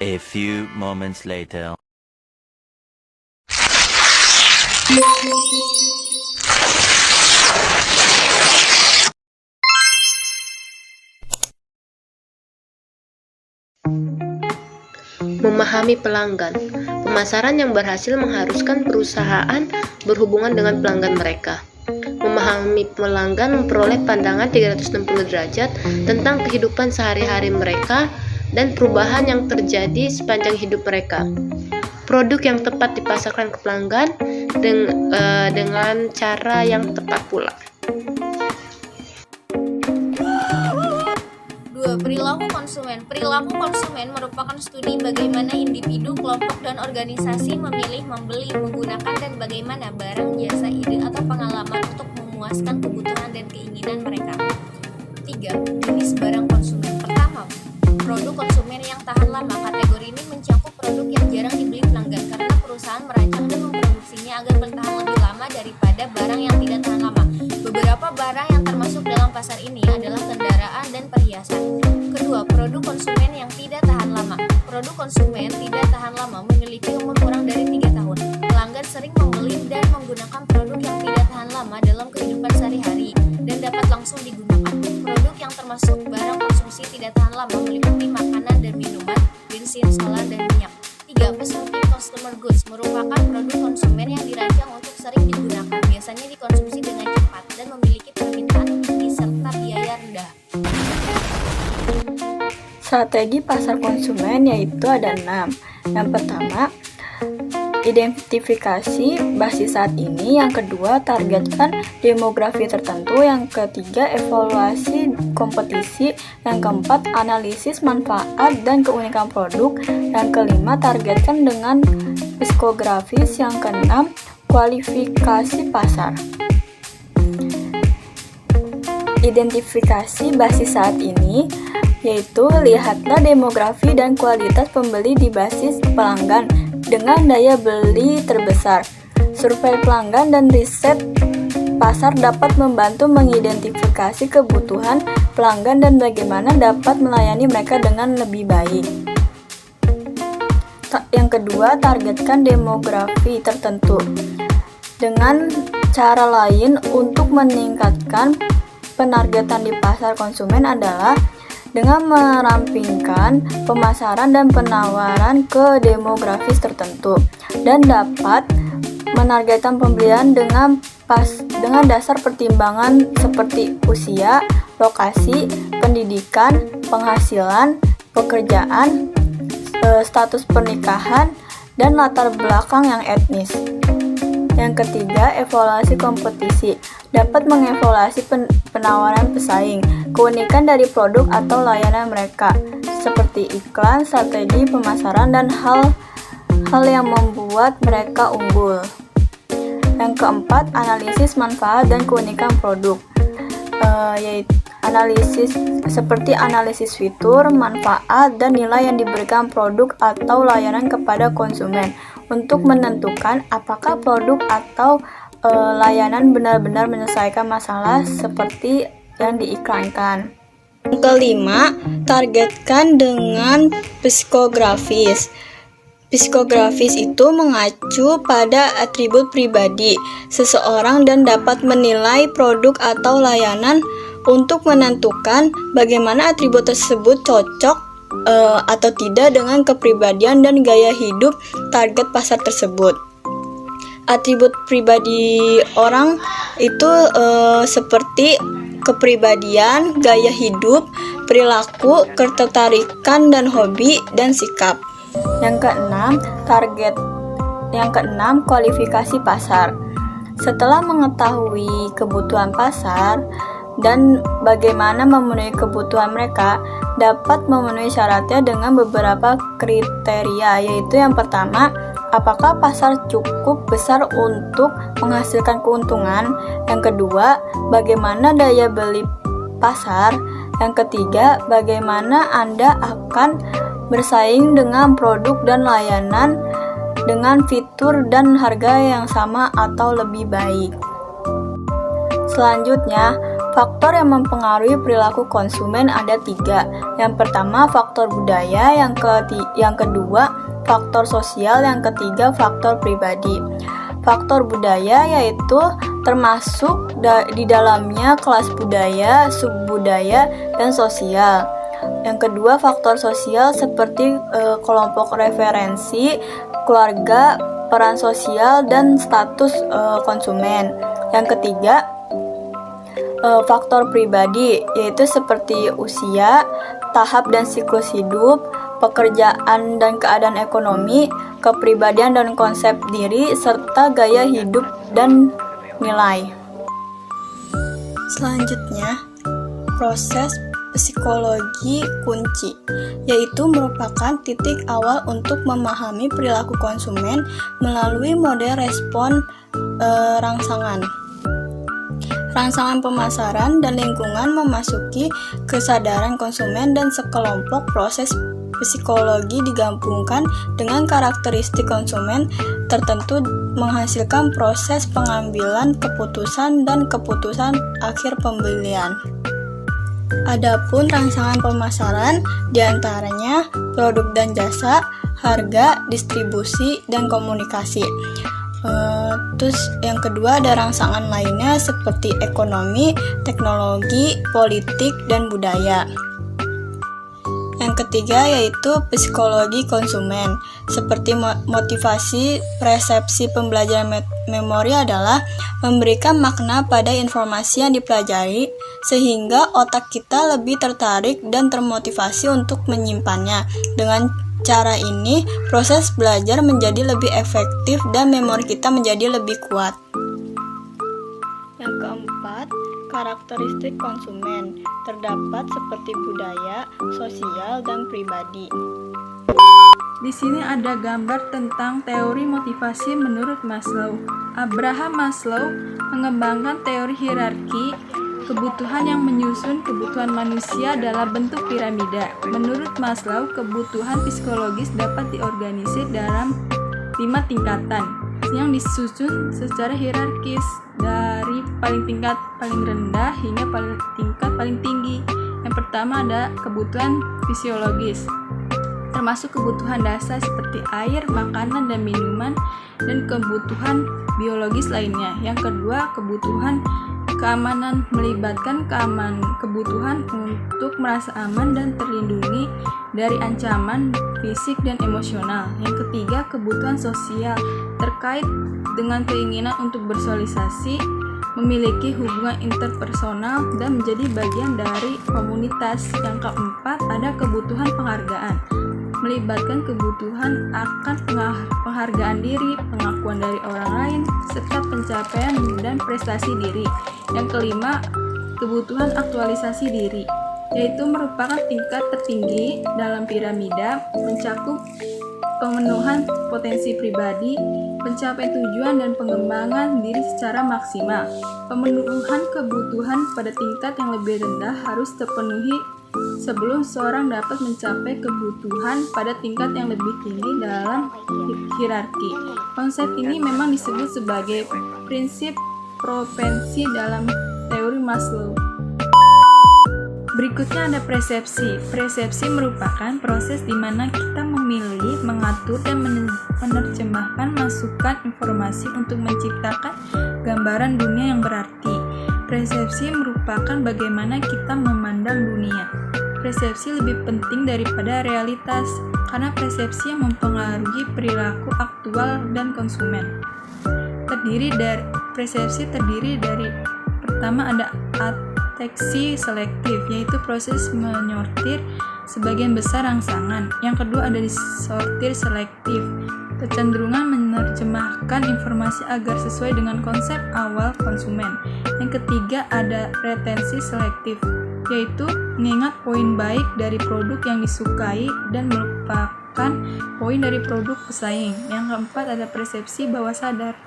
A few moments later. Memahami pelanggan. Pemasaran yang berhasil mengharuskan perusahaan berhubungan dengan pelanggan mereka. Memahami pelanggan memperoleh pandangan 360 derajat tentang kehidupan sehari-hari mereka dan perubahan yang terjadi sepanjang hidup mereka. Produk yang tepat dipasarkan ke pelanggan dengan cara yang tepat pula. 2. Perilaku konsumen. Perilaku konsumen merupakan studi bagaimana individu, kelompok, dan organisasi memilih, membeli, menggunakan, dan bagaimana barang, jasa, ide, atau pengalaman untuk memuaskan kebutuhan dan keinginan mereka. 3. Jenis barang konsumen. Pertama, produk konsumen yang tahan lama. Kategori ini mencakup produk yang jarang dibeli pelanggan karena perusahaan merancang dan memproduksinya agar bertahan lebih lama daripada barang yang tidak tahan lama. Beberapa barang yang termasuk dalam pasar ini adalah kendaraan dan perhiasan. Kedua, produk konsumen yang tidak tahan lama. Produk konsumen tidak tahan lama memiliki umur kurang dari 3 tahun. Pelanggan sering membeli dan menggunakan produk yang tidak tahan lama dalam kehidupan sehari-hari dan dapat langsung digunakan. Produk yang termasuk barang konsumsi tidak tahan lama meliputi makanan dan minuman, bensin, solar, dan minyak. 3. Fast-moving consumer goods merupakan produk konsumen yang dirancang untuk sering digunakan, biasanya dikonsumsi dengan cepat dan memiliki permintaan tinggi serta biaya rendah. Strategi pasar konsumen yaitu ada 6. Yang pertama, identifikasi basis saat ini. Yang kedua, targetkan demografi tertentu. Yang ketiga, evaluasi kompetisi. Yang keempat, analisis manfaat dan keunikan produk. Yang kelima, targetkan dengan psikografis. Yang keenam, kualifikasi pasar. Identifikasi basis saat ini yaitu lihatlah demografi dan kualitas pembeli di basis pelanggan dengan daya beli terbesar. Survei pelanggan dan riset pasar dapat membantu mengidentifikasi kebutuhan pelanggan dan bagaimana dapat melayani mereka dengan lebih baik. Yang kedua, targetkan demografi tertentu. Dengan cara lain untuk meningkatkan penargetan di pasar konsumen adalah dengan merampingkan pemasaran dan penawaran ke demografis tertentu dan dapat menargetkan pembelian dengan dasar pertimbangan seperti usia, lokasi, pendidikan, penghasilan, pekerjaan, status pernikahan, dan latar belakang yang etnis. Yang ketiga, evaluasi kompetisi. Dapat mengevaluasi penawaran pesaing, keunikan dari produk atau layanan mereka, seperti iklan, strategi pemasaran, dan hal yang membuat mereka unggul. Yang keempat, analisis manfaat dan keunikan produk, yaitu analisis fitur, manfaat, dan nilai yang diberikan produk atau layanan kepada konsumen untuk menentukan apakah produk atau layanan benar-benar menyelesaikan masalah seperti yang diiklankan. Yang kelima, targetkan dengan psikografis. Psikografis itu mengacu pada atribut pribadi seseorang dan dapat menilai produk atau layanan untuk menentukan bagaimana atribut tersebut cocok atau tidak dengan kepribadian dan gaya hidup target pasar tersebut. Atribut pribadi orang itu seperti kepribadian, gaya hidup, perilaku, ketertarikan dan hobi, dan sikap. Yang keenam, target. Yang keenam, kualifikasi pasar. Setelah mengetahui kebutuhan pasar dan bagaimana memenuhi kebutuhan mereka, dapat memenuhi syaratnya dengan beberapa kriteria, yaitu yang pertama, apakah pasar cukup besar untuk menghasilkan keuntungan? Yang kedua, bagaimana daya beli pasar? Yang ketiga, bagaimana Anda akan bersaing dengan produk dan layanan dengan fitur dan harga yang sama atau lebih baik. Selanjutnya, faktor yang mempengaruhi perilaku konsumen ada 3. Yang pertama, faktor budaya. Yang kedua, faktor sosial. Yang ketiga, faktor pribadi. Faktor budaya yaitu termasuk di dalamnya kelas budaya, subbudaya, dan sosial. Yang kedua, faktor sosial seperti kelompok referensi, keluarga, peran sosial, dan status konsumen. Yang ketiga, faktor pribadi, yaitu seperti usia, tahap dan siklus hidup, pekerjaan dan keadaan ekonomi, kepribadian dan konsep diri, serta gaya hidup dan nilai. Selanjutnya, proses psikologi kunci, yaitu merupakan titik awal untuk memahami perilaku konsumen melalui model respon rangsangan. Rangsangan pemasaran dan lingkungan memasuki kesadaran konsumen dan sekelompok proses psikologi digabungkan dengan karakteristik konsumen tertentu menghasilkan proses pengambilan keputusan dan keputusan akhir pembelian. Adapun rangsangan pemasaran diantaranya produk dan jasa, harga, distribusi, dan komunikasi. Terus yang kedua ada rangsangan lainnya seperti ekonomi, teknologi, politik, dan budaya. Yang ketiga yaitu psikologi konsumen. Seperti motivasi persepsi pembelajaran memori adalah memberikan makna pada informasi yang dipelajari sehingga otak kita lebih tertarik dan termotivasi untuk menyimpannya. Dengan cara ini, proses belajar menjadi lebih efektif dan memori kita menjadi lebih kuat. Yang keempat, karakteristik konsumen terdapat seperti budaya, sosial, dan pribadi. Di sini ada gambar tentang teori motivasi menurut Maslow. Abraham Maslow mengembangkan teori hierarki kebutuhan yang menyusun kebutuhan manusia dalam bentuk piramida. Menurut Maslow, kebutuhan psikologis dapat diorganisir dalam 5 tingkatan yang disusun secara hierarkis dari tingkat paling rendah hingga tingkat paling tinggi. Yang pertama ada kebutuhan fisiologis, termasuk kebutuhan dasar seperti air, makanan, dan minuman, dan kebutuhan biologis lainnya. Yang kedua, kebutuhan keamanan, melibatkan kebutuhan untuk merasa aman dan terlindungi dari ancaman fisik dan emosional. Yang ketiga, kebutuhan sosial, terkait dengan keinginan untuk bersosialisasi, memiliki hubungan interpersonal, dan menjadi bagian dari komunitas. Yang keempat, ada kebutuhan penghargaan, melibatkan kebutuhan akan penghargaan diri, pengakuan dari orang lain, serta pencapaian dan prestasi diri. Yang kelima, kebutuhan aktualisasi diri, yaitu merupakan tingkat tertinggi dalam piramida, mencakup pemenuhan potensi pribadi, pencapaian tujuan, dan pengembangan diri secara maksimal. Pemenuhan kebutuhan pada tingkat yang lebih rendah harus terpenuhi sebelum seorang dapat mencapai kebutuhan pada tingkat yang lebih tinggi dalam hierarki. Konsep ini memang disebut sebagai prinsip propensi dalam teori Maslow. Berikutnya ada persepsi. Persepsi merupakan proses di mana kita memilih, mengatur, dan menerjemahkan masukan informasi untuk menciptakan gambaran dunia yang berarti. Persepsi merupakan bagaimana kita memandang dunia. Persepsi lebih penting daripada realitas, karena persepsi yang mempengaruhi perilaku aktual dan konsumen. Persepsi terdiri dari pertama ada deteksi selektif, yaitu proses menyortir sebagian besar rangsangan. Yang kedua ada disortir selektif, kecenderungan menerjemahkan informasi agar sesuai dengan konsep awal konsumen. Yang ketiga ada retensi selektif, yaitu mengingat poin baik dari produk yang disukai dan melupakan poin dari produk pesaing. Yang keempat ada persepsi bawah sadar.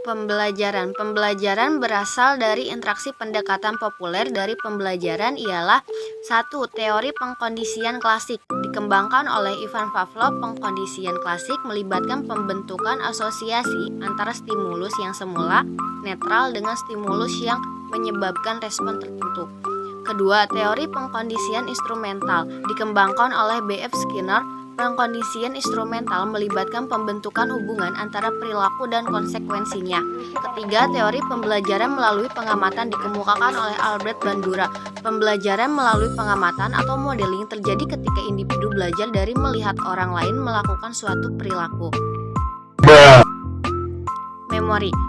Pembelajaran berasal dari interaksi pendekatan populer dari pembelajaran ialah 1. Teori pengkondisian klasik dikembangkan oleh Ivan Pavlov. Pengkondisian klasik melibatkan pembentukan asosiasi antara stimulus yang semula netral dengan stimulus yang menyebabkan respon tertentu. Kedua, teori pengkondisian instrumental dikembangkan oleh B.F. Skinner. Pengkondisian instrumental melibatkan pembentukan hubungan antara perilaku dan konsekuensinya. Ketiga, teori pembelajaran melalui pengamatan dikemukakan oleh Albert Bandura. Pembelajaran melalui pengamatan atau modeling terjadi ketika individu belajar dari melihat orang lain melakukan suatu perilaku.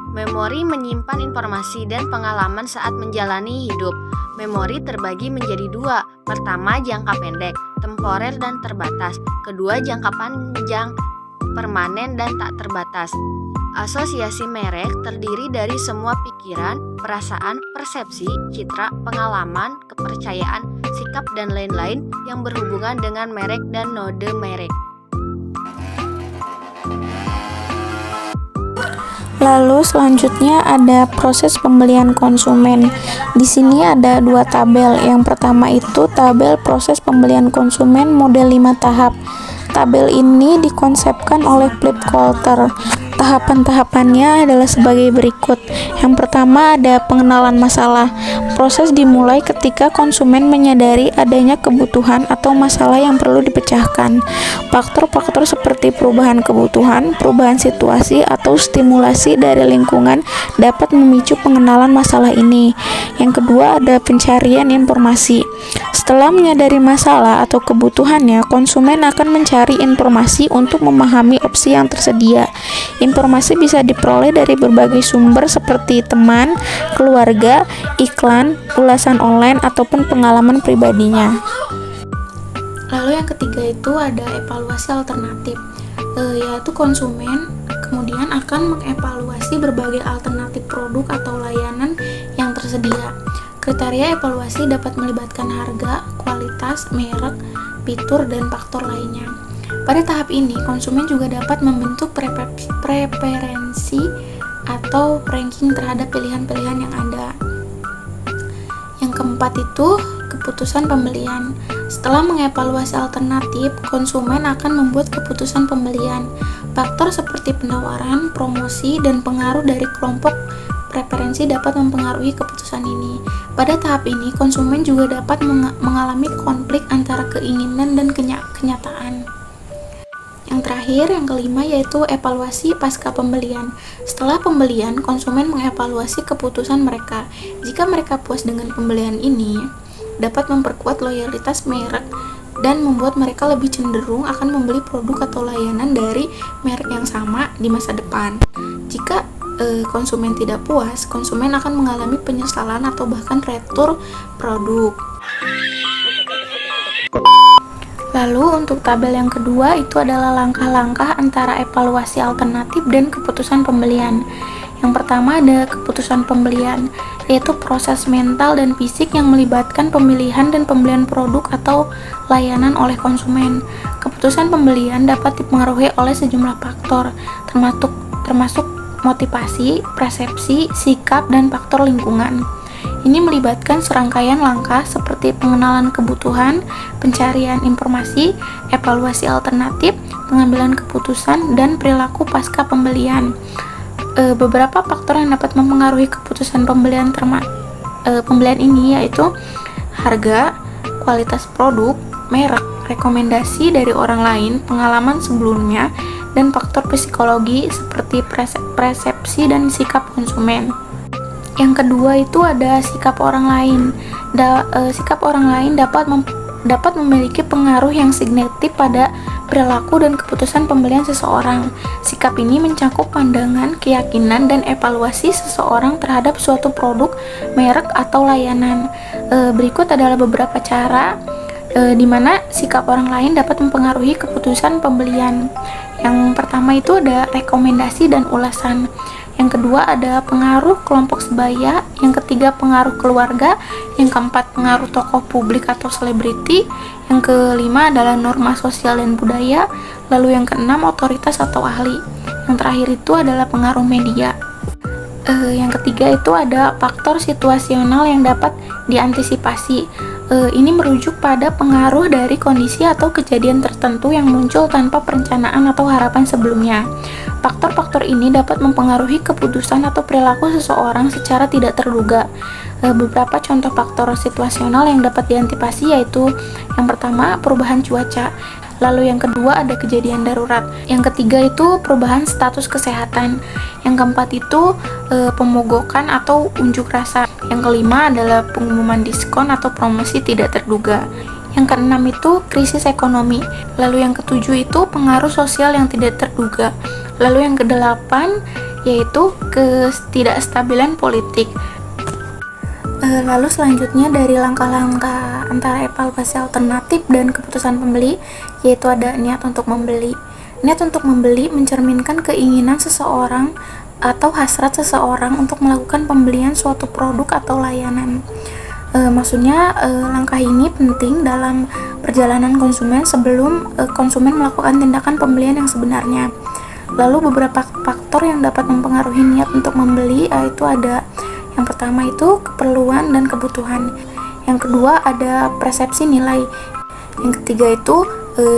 Memori menyimpan informasi dan pengalaman saat menjalani hidup. Memori terbagi menjadi dua. Pertama, jangka pendek, temporer dan terbatas. Kedua, jangka panjang, permanen dan tak terbatas. Asosiasi merek terdiri dari semua pikiran, perasaan, persepsi, citra, pengalaman, kepercayaan, sikap, dan lain-lain yang berhubungan dengan merek dan node merek. Lalu selanjutnya ada proses pembelian konsumen. Di sini ada dua tabel. Yang pertama itu tabel proses pembelian konsumen model 5 tahap. Tabel ini dikonsepkan oleh Philip Kotler. Tahapan-tahapannya adalah sebagai berikut. Yang pertama ada pengenalan masalah. Proses dimulai ketika konsumen menyadari adanya kebutuhan atau masalah yang perlu dipecahkan. Faktor-faktor seperti perubahan kebutuhan, perubahan situasi, atau stimulasi dari lingkungan dapat memicu pengenalan masalah ini. Yang kedua ada pencarian informasi. Setelah menyadari masalah atau kebutuhannya, konsumen akan mencari informasi untuk memahami opsi yang tersedia. Informasi bisa diperoleh dari berbagai sumber seperti teman, keluarga, iklan, ulasan online, ataupun pengalaman pribadinya. Lalu yang ketiga itu ada evaluasi alternatif, yaitu konsumen kemudian akan mengevaluasi berbagai alternatif produk atau layanan yang tersedia. Kriteria evaluasi dapat melibatkan harga, kualitas, merek, fitur, dan faktor lainnya. Pada tahap ini, konsumen juga dapat membentuk preferensi atau ranking terhadap pilihan-pilihan yang ada. Yang keempat itu keputusan pembelian. Setelah mengevaluasi alternatif, konsumen akan membuat keputusan pembelian. Faktor seperti penawaran, promosi, dan pengaruh dari kelompok preferensi dapat mempengaruhi keputusan ini. Pada tahap ini, konsumen juga dapat mengalami konflik antara keinginan dan kenyataan. Yang terakhir, yang kelima, yaitu evaluasi pasca pembelian. Setelah pembelian, konsumen mengevaluasi keputusan mereka. Jika mereka puas dengan pembelian ini, dapat memperkuat loyalitas merek dan membuat mereka lebih cenderung akan membeli produk atau layanan dari merek yang sama di masa depan. Jika konsumen tidak puas, konsumen akan mengalami penyesalan atau bahkan retur produk. Lalu untuk tabel yang kedua itu adalah langkah-langkah antara evaluasi alternatif dan keputusan pembelian. Yang pertama ada keputusan pembelian, yaitu proses mental dan fisik yang melibatkan pemilihan dan pembelian produk atau layanan oleh konsumen. Keputusan pembelian dapat dipengaruhi oleh sejumlah faktor, termasuk motivasi, persepsi, sikap, dan faktor lingkungan. Ini melibatkan serangkaian langkah seperti pengenalan kebutuhan, pencarian informasi, evaluasi alternatif, pengambilan keputusan, dan perilaku pasca pembelian. Beberapa faktor yang dapat mempengaruhi keputusan pembelian ini yaitu harga, kualitas produk, merek, rekomendasi dari orang lain, pengalaman sebelumnya, dan faktor psikologi seperti persepsi dan sikap konsumen. Yang kedua itu ada sikap orang lain. Sikap orang lain dapat memiliki pengaruh yang signifikan pada perilaku dan keputusan pembelian seseorang. Sikap ini mencakup pandangan, keyakinan, dan evaluasi seseorang terhadap suatu produk, merek, atau layanan. Berikut adalah beberapa cara di mana sikap orang lain dapat mempengaruhi keputusan pembelian. Yang pertama itu ada rekomendasi dan ulasan. Yang kedua ada pengaruh kelompok sebaya. Yang ketiga pengaruh keluarga. Yang keempat pengaruh tokoh publik atau selebriti. Yang kelima adalah norma sosial dan budaya. Lalu yang keenam otoritas atau ahli. Yang terakhir itu adalah pengaruh media. Yang ketiga itu ada faktor situasional yang dapat diantisipasi. Ini merujuk pada pengaruh dari kondisi atau kejadian tertentu yang muncul tanpa perencanaan atau harapan sebelumnya. Faktor-faktor ini dapat mempengaruhi keputusan atau perilaku seseorang secara tidak terduga. Beberapa contoh faktor situasional yang dapat diantisipasi yaitu yang pertama perubahan cuaca. Lalu yang kedua ada kejadian darurat. Yang ketiga itu perubahan status kesehatan. Yang keempat itu pemogokan atau unjuk rasa. Yang kelima adalah pengumuman diskon atau promosi tidak terduga. Yang keenam itu krisis ekonomi. Lalu yang ketujuh itu pengaruh sosial yang tidak terduga. Lalu yang kedelapan yaitu ketidakstabilan politik. Lalu selanjutnya dari langkah-langkah antara evaluasi alternatif dan keputusan pembeli, yaitu ada niat untuk membeli. Niat untuk membeli mencerminkan keinginan seseorang atau hasrat seseorang untuk melakukan pembelian suatu produk atau layanan. Maksudnya langkah ini penting dalam perjalanan konsumen sebelum konsumen melakukan tindakan pembelian yang sebenarnya. Lalu beberapa faktor yang dapat mempengaruhi niat untuk membeli yaitu ada yang pertama itu keperluan dan kebutuhan. Yang kedua ada persepsi nilai. Yang ketiga itu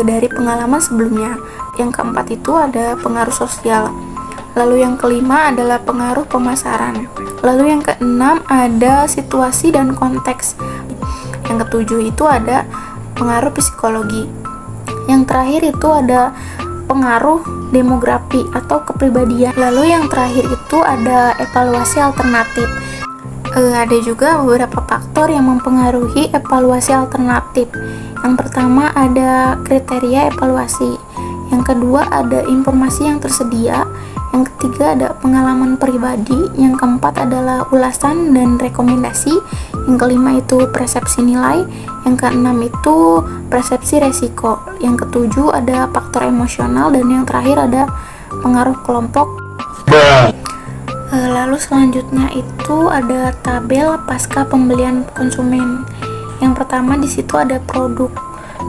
dari pengalaman sebelumnya. Yang keempat itu ada pengaruh sosial. Lalu yang kelima adalah pengaruh pemasaran. Lalu yang keenam ada situasi dan konteks. Yang ketujuh itu ada pengaruh psikologi. Yang terakhir itu ada pengaruh demografi atau kepribadian. Lalu yang terakhir itu ada evaluasi alternatif. Ada juga beberapa faktor yang mempengaruhi evaluasi alternatif. Yang pertama ada kriteria evaluasi. Yang kedua ada informasi yang tersedia. Yang ketiga ada pengalaman pribadi. Yang keempat adalah ulasan dan rekomendasi. Yang kelima itu persepsi nilai. Yang keenam itu persepsi resiko. Yang ketujuh ada faktor emosional. Dan yang terakhir ada pengaruh kelompok. Lalu selanjutnya itu ada tabel pasca pembelian konsumen. Yang pertama di situ ada produk.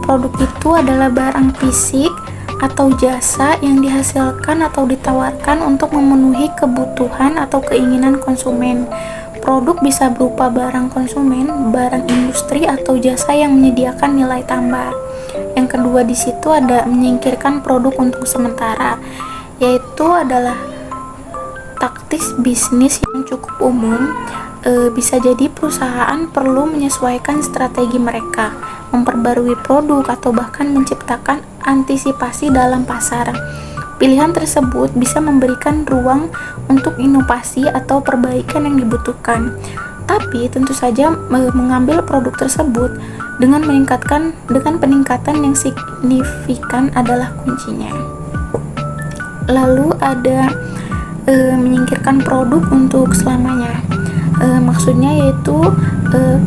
Produk itu adalah barang fisik atau jasa yang dihasilkan atau ditawarkan untuk memenuhi kebutuhan atau keinginan konsumen. Produk bisa berupa barang konsumen, barang industri atau jasa yang menyediakan nilai tambah. Yang kedua di situ ada menyingkirkan produk untuk sementara, yaitu adalah taktis bisnis yang cukup umum. Bisa jadi perusahaan perlu menyesuaikan strategi mereka, memperbarui produk atau bahkan menciptakan antisipasi dalam pasar. Pilihan tersebut bisa memberikan ruang untuk inovasi atau perbaikan yang dibutuhkan. Tapi tentu saja mengambil produk tersebut dengan peningkatan yang signifikan adalah kuncinya. Lalu ada menyingkirkan produk untuk selamanya. Maksudnya yaitu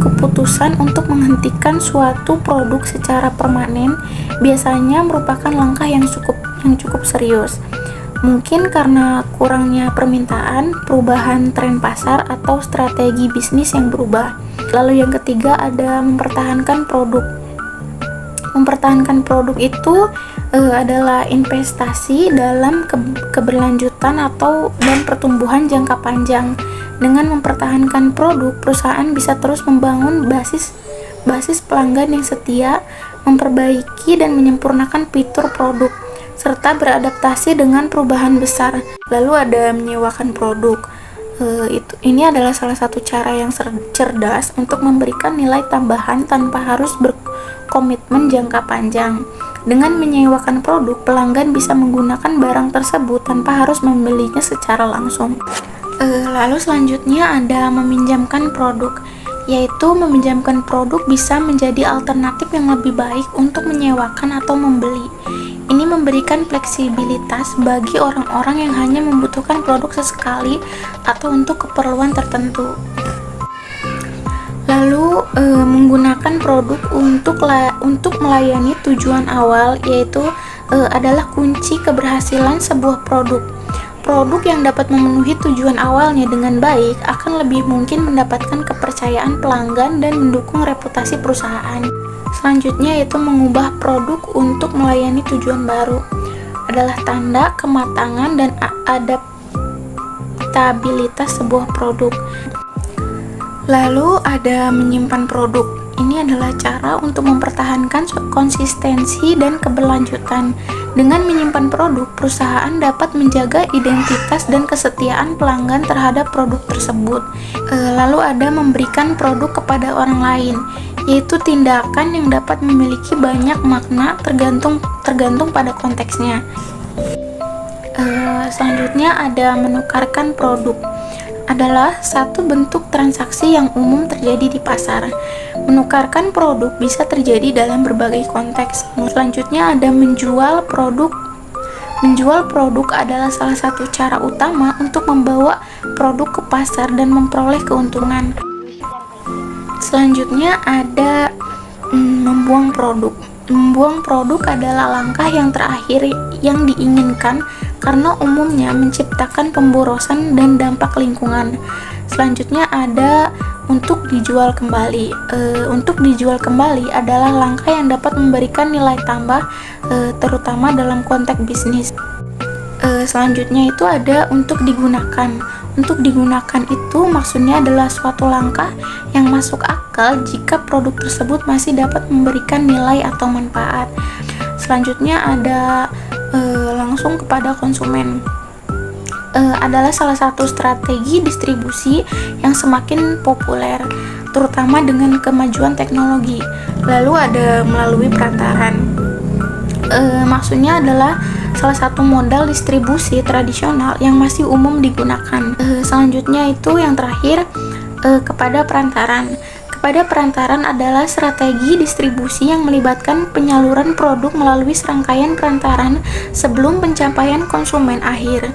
keputusan untuk menghentikan suatu produk secara permanen biasanya merupakan langkah yang cukup serius. Mungkin karena kurangnya permintaan, perubahan tren pasar, atau strategi bisnis yang berubah. Lalu yang ketiga ada mempertahankan produk. Mempertahankan produk itu adalah investasi dalam keberlanjutan dan pertumbuhan jangka panjang. Dengan mempertahankan produk, perusahaan bisa terus membangun basis pelanggan yang setia, memperbaiki dan menyempurnakan fitur produk, serta beradaptasi dengan perubahan besar. Lalu ada menyewakan produk. Ini adalah salah satu cara yang cerdas untuk memberikan nilai tambahan tanpa harus berkomitmen jangka panjang. Dengan menyewakan produk, pelanggan bisa menggunakan barang tersebut tanpa harus membelinya secara langsung. Lalu selanjutnya ada meminjamkan produk. yaitu meminjamkan produk bisa menjadi alternatif yang lebih baik untuk menyewakan atau membeli. Ini memberikan fleksibilitas bagi orang-orang yang hanya membutuhkan produk sesekali atau untuk keperluan tertentu. Lalu menggunakan produk untuk melayani tujuan awal, yaitu adalah kunci keberhasilan sebuah produk. Produk yang dapat memenuhi tujuan awalnya dengan baik akan lebih mungkin mendapatkan kepercayaan pelanggan dan mendukung reputasi perusahaan. Selanjutnya yaitu mengubah produk untuk melayani tujuan baru adalah tanda kematangan dan adaptabilitas sebuah produk. Lalu ada menyimpan produk. Ini adalah cara untuk mempertahankan konsistensi dan keberlanjutan. Dengan menyimpan produk, perusahaan dapat menjaga identitas dan kesetiaan pelanggan terhadap produk tersebut. Lalu ada memberikan produk kepada orang lain, yaitu tindakan yang dapat memiliki banyak makna tergantung pada konteksnya. Selanjutnya ada menukarkan produk. Adalah satu bentuk transaksi yang umum terjadi di pasar. Menukarkan produk bisa terjadi dalam berbagai konteks. Selanjutnya ada menjual produk. Menjual produk adalah salah satu cara utama untuk membawa produk ke pasar dan memperoleh keuntungan. Selanjutnya ada membuang produk. Membuang produk adalah langkah yang terakhir yang diinginkan karena umumnya menciptakan pemborosan dan dampak lingkungan. Selanjutnya ada untuk dijual kembali. Untuk dijual kembali adalah langkah yang dapat memberikan nilai tambah, terutama dalam konteks bisnis. Selanjutnya itu ada untuk digunakan. Untuk digunakan itu maksudnya adalah suatu langkah yang masuk akal jika produk tersebut masih dapat memberikan nilai atau manfaat. Selanjutnya ada langsung kepada konsumen. Adalah salah satu strategi distribusi yang semakin populer, terutama dengan kemajuan teknologi. Lalu ada melalui perantaran. Maksudnya adalah salah satu modal distribusi tradisional yang masih umum digunakan. Selanjutnya itu yang terakhir, kepada perantaran. Kepada perantaran adalah strategi distribusi yang melibatkan penyaluran produk melalui serangkaian perantaran sebelum pencapaian konsumen akhir.